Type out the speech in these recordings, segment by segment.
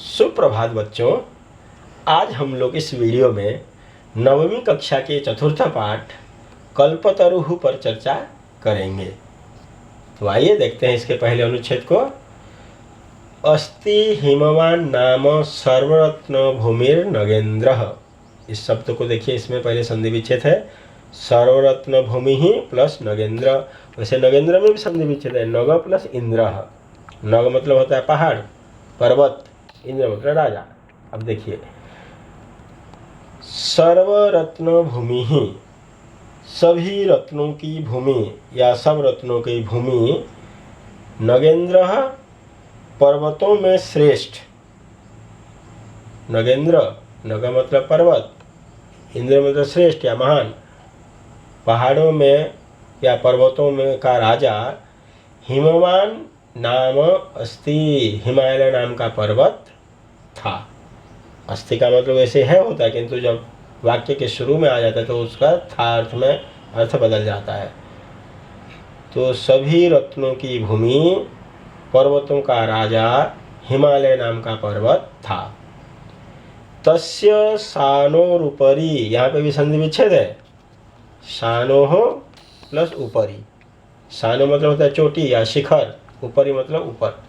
सुप्रभात बच्चों, आज हम लोग इस वीडियो में नववीं कक्षा के चतुर्थ पाठ कल्पतरुः पर चर्चा करेंगे। तो आइए देखते हैं इसके पहले अनुच्छेद को। अस्ति हिमवान नाम सर्वरत्न भूमिर नगेंद्रः। इस शब्द को देखिए, इसमें पहले संधि विच्छेद है, सर्वरत्न भूमि ही प्लस नगेंद्र। वैसे नगेंद्र में भी संधि विच्छेद है, नग प्लस इंद्र। नग मतलब होता है पहाड़ पर्वत, इंद्र मतलब राजा। अब देखिए, सर्वरत्न भूमि ही, सभी रत्नों की भूमि या सब रत्नों की भूमि, नगेंद्र पर्वतों में श्रेष्ठ। नगेंद्र, नग मतलब पर्वत, इंद्र मतलब श्रेष्ठ या महान, पहाड़ों में या पर्वतों में का राजा। हिमवान नाम अस्ति, हिमालय नाम का पर्वत था। अस्ति का मतलब ऐसे है होता है, किंतु जब वाक्य के शुरू में आ जाता है तो उसका था अर्थ में अर्थ बदल जाता है। तो सभी रत्नों की भूमि, पर्वतों का राजा, हिमालय नाम का पर्वत था। तस्य शानोरुपरि, यहाँ पे भी संधि विच्छेद है, शानोः प्लस उपरि। शानो मतलब होता है चोटी या शिखर, उपरि मतलब ऊपर।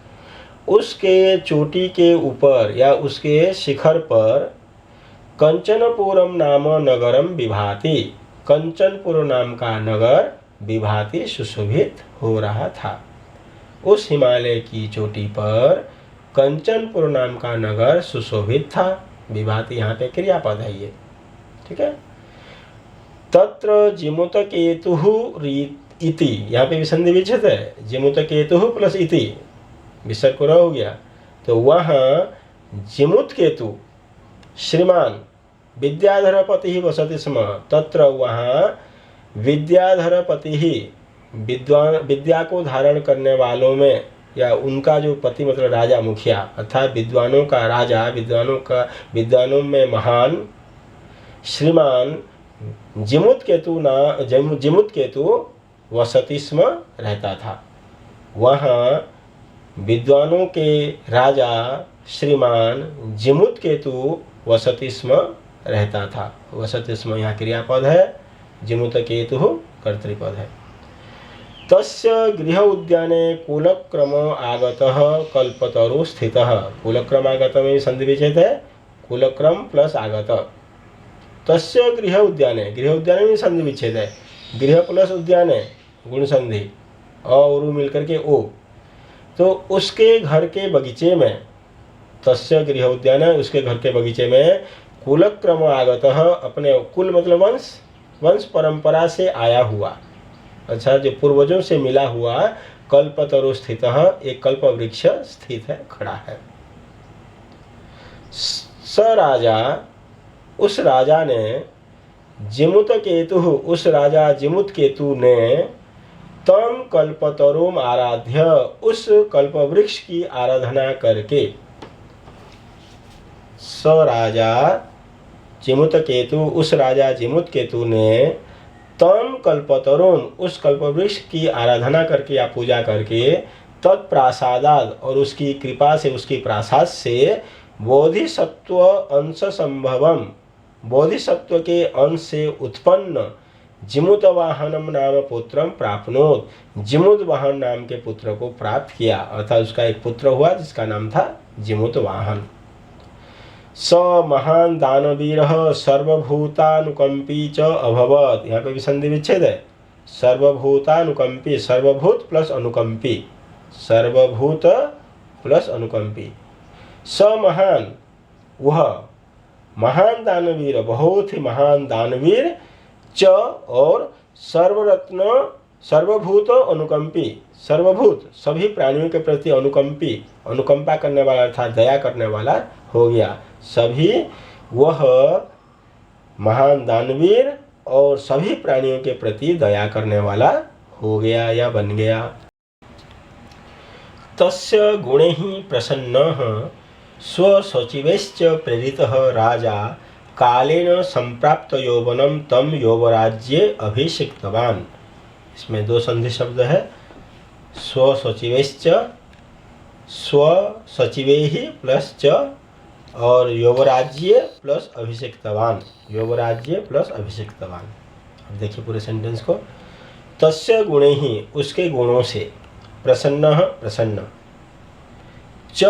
उसके चोटी के ऊपर या उसके शिखर पर कंचनपुरम नाम नगरम विभाति, कंचनपुर नाम का नगर विभाति सुशोभित हो रहा था। उस हिमालय की चोटी पर कंचनपुर नाम का नगर सुशोभित था। विभाति यहाँ पे क्रियापद है ये, ठीक है। तत्र जिमुतकेतुः इति, यहाँ पे भी संधि विच्छेद है, जिमुतकेतुः प्लस इति, विसर्ग को हो गया। तो वहाँ जिमुत केतु श्रीमान विद्याधरपति ही वसति स्म। तत्र वहाँ विद्याधरपति ही, विद्वान विद्या को धारण करने वालों में, या उनका जो पति मतलब राजा मुखिया, अर्थात विद्वानों का राजा, विद्वानों में महान श्रीमान जिमुत केतु वसति स्म, रहता था। वहाँ विद्वानों के राजा श्रीमान जिमुत केतु वसति स्म, रहता था। वसति स्म यहाँ क्रियापद है, जिमुत केतु कर्तृपद है। तस्य गृह उद्याने कुलक्रम आगतः कल्पतरु स्थितः। कुलक्रम आगत में संधि विच्छेद है, कुलक्रम प्लस आगत। तस्य गृह उद्याने, गृह उद्याने में संधि विच्छेद है, गृह प्लस उद्याने गुण संधि, अ और उ मिलकर के ओ। तो उसके घर के बगीचे में, तस्य गृह उद्यान, उसके घर के बगीचे में कुलक्रम आगतः, अपने कुल मतलब वंश, वंश परंपरा से आया हुआ, अच्छा जो पूर्वजों से मिला हुआ, कल्पतरु स्थितः, एक कल्प वृक्ष स्थित है, खड़ा है। स राजा, उस राजा ने, जिमुत केतु, उस राजा जिमुत केतु ने, तम कल्पतरुम आराध्य, उस कल्प वृक्ष की आराधना करके। स राजा जिमुत केतु, उस राजा जिमुत केतु ने, तम कल्पतरुम, उस कल्प वृक्ष की आराधना करके या पूजा करके, तत्प्रासादाद, और उसकी कृपा से, उसकी प्रासाद से, बोधिसत्व अंश संभवम, बोधिसत्व के अंश से उत्पन्न, जिमुत वाहनम नाम पुत्रम प्राप्नोत, जिमुत वाहन नाम के पुत्र को प्राप्त किया, अर्थात उसका एक पुत्र हुआ जिसका नाम था जिमुत वाहन। स महान दानवीरः सर्वभूतानुकंपी च अभवत्, यहाँ पे भी संधि विच्छेद है, सर्वभूतानुकंपी, सर्वभूत प्लस अनुकंपी, सर्वभूत प्लस अनुकंपी। स महान, वह महान दानवीर, बहुत ही महान दानवीर, च और सर्वरत्न, सर्वभूत अनुकंपी, सर्वभूत सभी प्राणियों के प्रति अनुकंपी, अनुकंपा करने वाला अर्थात दया करने वाला हो गया। सभी, वह महान दानवीर और सभी प्राणियों के प्रति दया करने वाला हो गया या बन गया। तस्य गुणैः प्रसन्नः स्वसचिवैश्च प्रेरितः राजा कालेन संप्राप्त यौवनम तम यौवराज्ये अभिषिक्तवान। इसमें दो संधि शब्द है, स्वसचिवैश्च, स्वसचिवैः प्लस च और युवराज्य प्लस अभिषिक्तवान, युवराज्य प्लस अभिषिक्तवान। अब देखिए पूरे सेंटेंस को। तस्य गुणे ही, उसके गुणों से, प्रसन्न प्रसन्न, च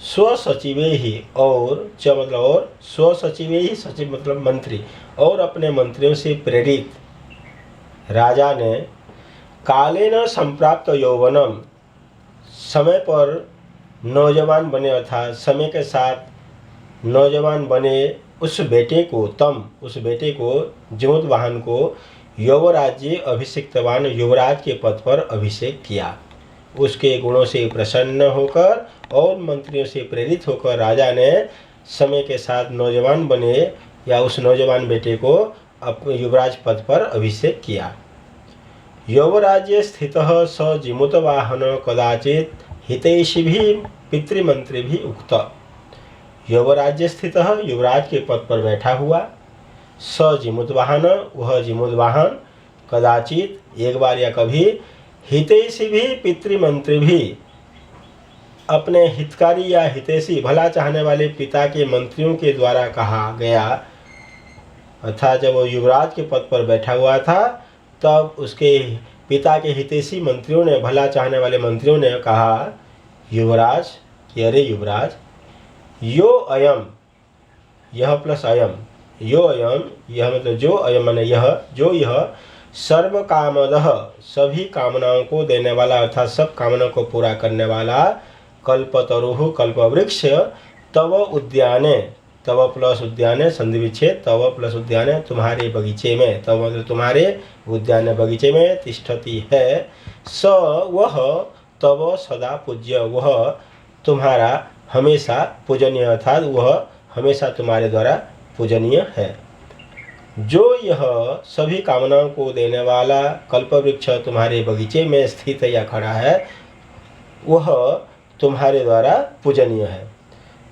स्वसचिवे ही, और च मतलब और, स्वसचिवे ही, सचिव मतलब मंत्री, और अपने मंत्रियों से प्रेरित राजा ने कालेन संप्राप्त यौवनम, समय पर नौजवान बने अर्थात समय के साथ नौजवान बने उस बेटे को, तम उस बेटे को, जिमुतवाहन को, युवराज्य अभिषिक्तवान, युवराज के पद पर अभिषेक किया। उसके गुणों से प्रसन्न होकर और मंत्रियों से प्रेरित होकर राजा ने समय के साथ नौजवान बने या उस नौजवान बेटे को अपने युवराज पद पर अभिषेक किया। युवराज्य स्थितः स जिमुतवाहन कदाचित हितैषिभिः पितृमंत्रिभिः उक्त। युवराज्य स्थितः, युवराज के पद पर बैठा हुआ, स जिमुतवाहन, वह जिमुतवाहन, कदाचित एक बार या कभी, हितैषिभिः पितृमंत्रिभिः, अपने हितकारी या हितैषी भला चाहने वाले पिता के मंत्रियों के द्वारा कहा गया, अर्थात जब वो युवराज के पद पर बैठा हुआ था तब उसके पिता के हितैषी मंत्रियों ने, भला चाहने वाले मंत्रियों ने कहा युवराज कि अरे युवराज, यो अयम, यह प्लस अयम, यो अयम, यह मतलब जो, अयम माने यह, जो यह, सर्व कामदः, सभी कामनाओं को देने वाला अर्थात सब कामनाओं को पूरा करने वाला, कल्पतरुः कल्पवृक्ष, तव उद्याने, तव प्लस उद्याने संधि विच्छेद, तव प्लस उद्याने तुम्हारे बगीचे में, तव मतलब तुम्हारे, उद्यान बगीचे में, तिष्ठति है, स वह, तव सदा पूज्य, वह तुम्हारा हमेशा पूजनीय अर्थात वह हमेशा तुम्हारे द्वारा पूजनीय है। जो यह सभी कामनाओं को देने वाला कल्पवृक्ष तुम्हारे बगीचे में स्थित या खड़ा है, वह तुम्हारे द्वारा पूजनीय है।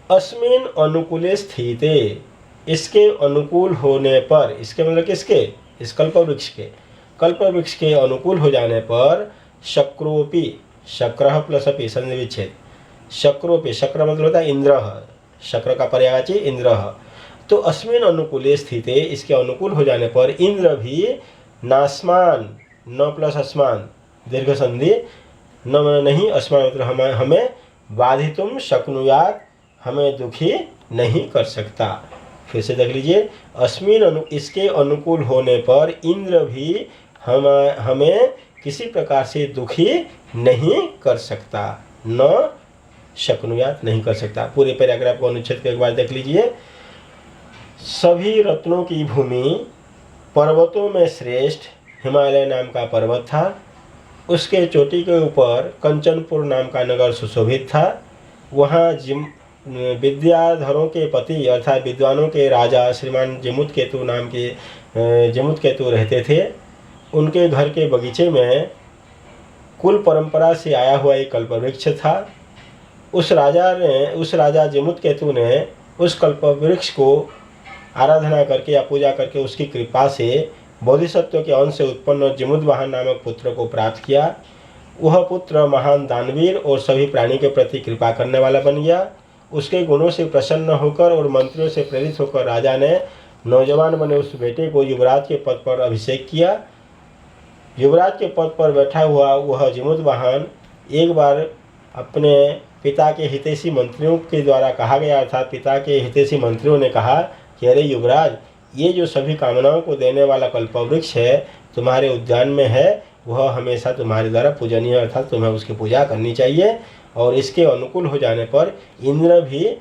अस्मिन अनुकूले स्थिते, इसके अनुकूल होने पर, इसके मतलब किसके, इस कल्पवृक्ष के, कल्पवृक्ष के अनुकूल हो जाने पर, शक्रोपि, शक्रः प्लस अपि संधि विच्छेद, शक्रोपि, शक्र मतलब होता है इंद्र, शक्र का पर्यायवाची इंद्र, तो अस्मिन अनुकूले स्थिते, इसके अनुकूल हो जाने पर, इंद्र भी नास्मान, न प्लस अस्मान दीर्घ संधि, न नहीं, अस्मान मतलब हमें बाधितुम शक्नुयात, हमें दुखी नहीं कर सकता। फिर से देख लीजिए, अस्मिन इसके अनुकूल होने पर इंद्र भी हमें किसी प्रकार से दुखी नहीं कर सकता, न शक्नुयात नहीं कर सकता। पूरे पैराग्राफ को अनुच्छेद के एक बार देख लीजिए। सभी रत्नों की भूमि, पर्वतों में श्रेष्ठ हिमालय नाम का पर्वत था, उसके चोटी के ऊपर कंचनपुर नाम का नगर सुशोभित था। वहाँ विद्याधरों के पति अर्थात विद्वानों के राजा श्रीमान जिमुतकेतु नाम के जिमुतकेतु रहते थे। उनके घर के बगीचे में कुल परंपरा से आया हुआ एक कल्पवृक्ष था। उस राजा जिमुतकेतु ने उस कल्पवृक्ष को आराधना करके या पूजा करके उसकी कृपा से बोधिसत्व के अंश से उत्पन्न जिमुतवाहन नामक पुत्र को प्राप्त किया। वह पुत्र महान दानवीर और सभी प्राणी के प्रति कृपा करने वाला बन गया। उसके गुणों से प्रसन्न होकर और मंत्रियों से प्रेरित होकर राजा ने नौजवान बने उस बेटे को युवराज के पद पर अभिषेक किया। युवराज के पद पर बैठा हुआ वह जिमुतवाहन एक बार अपने पिता के हितैषी मंत्रियों के द्वारा कहा गया, अर्थात पिता के हितैषी मंत्रियों ने कहा कि अरे युवराज, ये जो सभी कामनाओं को देने वाला कल्पवृक्ष है तुम्हारे उद्यान में है, वह हमेशा तुम्हारे द्वारा पूजनीय अर्थात तुम्हें उसकी पूजा करनी चाहिए। और इसके अनुकूल हो जाने पर इंद्र भी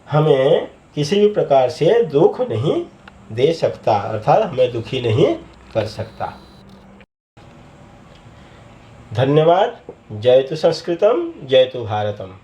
हमें किसी भी प्रकार से दुख नहीं दे सकता, अर्थात हमें दुखी नहीं कर सकता। धन्यवाद। जयतु संस्कृतम, जयतु भारतम।